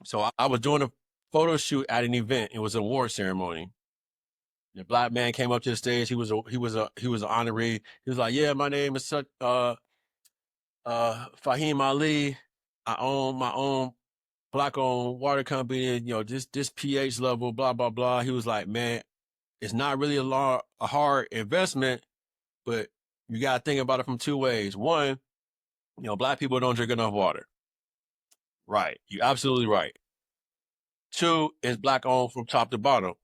So I was doing a photo shoot at an event. It was an award ceremony. The black man came up to the stage. He was an honoree. He was like, "Yeah, my name is such Fahim Ali. I own my own black-owned water company. This pH level, blah blah blah." He was like, "Man, it's not really a hard investment, but you got to think about it from two ways. One, black people don't drink enough water. Right. You're absolutely right. Two, it's black owned from top to bottom.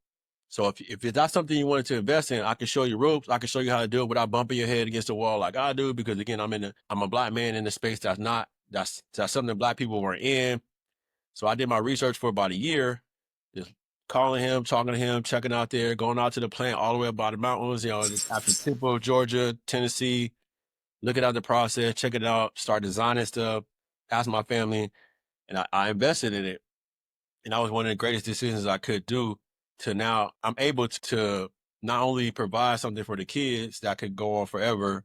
So if that's something you wanted to invest in, I can show you ropes. I can show you how to do it without bumping your head against the wall like I do. Because again, I'm a black man in a space that's something black people weren't in. So I did my research for about a year, just calling him, talking to him, checking out there, going out to the plant all the way up by the mountains, just after Temple, Georgia, Tennessee, looking at the process, check it out, start designing stuff, ask my family, and I invested in it. And that was one of the greatest decisions I could do. To now I'm able to not only provide something for the kids that could go on forever,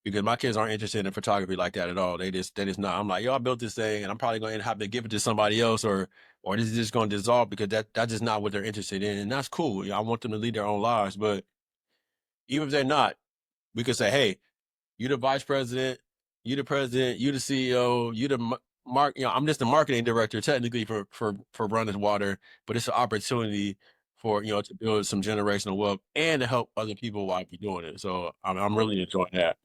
because my kids aren't interested in photography like that at all. They just not. I'm like, yo, I built this thing and I'm probably going to have to give it to somebody else, or this is just going to dissolve, because that's just not what they're interested in. And that's cool. I want them to lead their own lives. But even if they're not, we could say, hey, you the vice president, you the president, you the CEO, you the I'm just the marketing director technically for Runneth Water, but it's an opportunity for to build some generational wealth and to help other people while you're doing it. So I'm really enjoying that.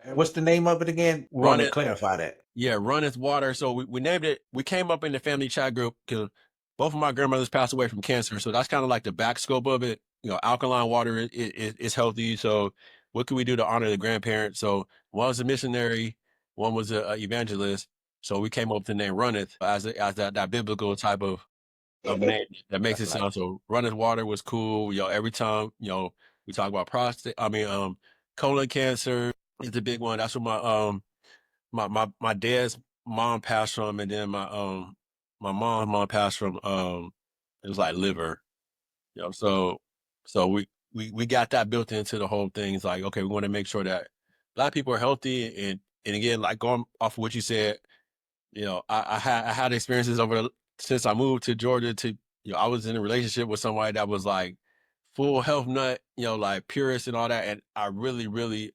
And what's the name of it again? We want to Runneth, clarify that. yeah, Runneth Water. So we named it. We came up in the family chat group because both of my grandmothers passed away from cancer. So that's kind of like the back scope of it. Alkaline water is healthy. So what can we do to honor the grandparents? So one was a missionary, one was a evangelist. So we came up with the name Runneth as that biblical type of name that makes it Like, sound. So Runneth Water was cool. Every time we talk about colon cancer is the big one. That's what my dad's mom passed from, and then my mom's mom passed from it was like liver. So we got that built into the whole thing. It's like, okay, we want to make sure that black people are healthy, and again, like going off of what you said, I had experiences since I moved to Georgia to I was in a relationship with somebody that was like full health nut, like purist and all that, and I really, really,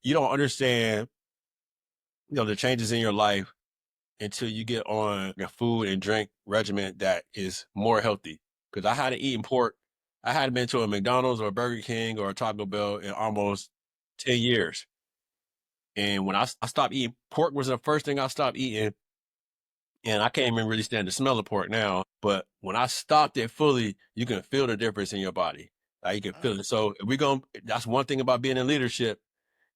you don't understand the changes in your life until you get on a food and drink regimen that is more healthy. Because I hadn't eaten pork. I hadn't been to a McDonald's or a Burger King or a Taco Bell in almost 10 years. And when I stopped eating, pork was the first thing I stopped eating. And I can't even really stand the smell of pork now. But when I stopped it fully, you can feel the difference in your body. Like, you can feel it. So that's one thing about being in leadership.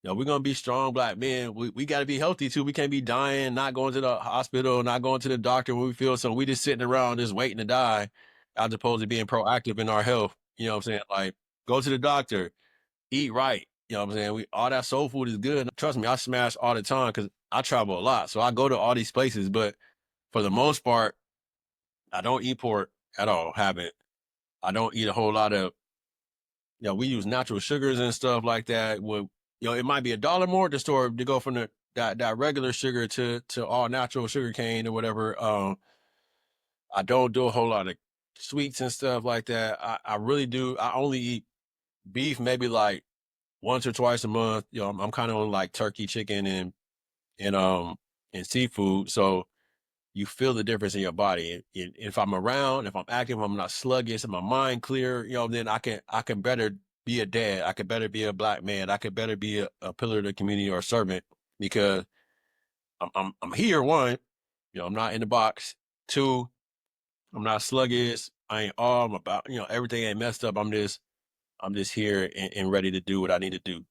We're gonna be strong black men. We got to be healthy too. We can't be dying, not going to the hospital, not going to the doctor when we feel so. We just sitting around just waiting to die, as opposed to being proactive in our health. You know what I'm saying? Like, go to the doctor, eat right. You know what I'm saying? All that soul food is good. Trust me, I smash all the time because I travel a lot, so I go to all these places. But for the most part, I don't eat pork at all. Haven't. I don't eat a whole lot of we use natural sugars and stuff like that. It might be $1 more at the store to go from that regular sugar to all natural sugar cane or whatever. I don't do a whole lot of sweets and stuff like that. I really do. I only eat beef maybe like once or twice a month. I'm kind of on like turkey, chicken, and seafood. So you feel the difference in your body. If I'm around, if I'm active, if I'm not sluggish, if my mind clear, then I can better be a dad. I could better be a black man. I could better be a pillar of the community or a servant, because I'm here. One, I'm not in the box. Two, I'm not sluggish. I ain't all I'm about, everything ain't messed up. I'm just here and ready to do what I need to do.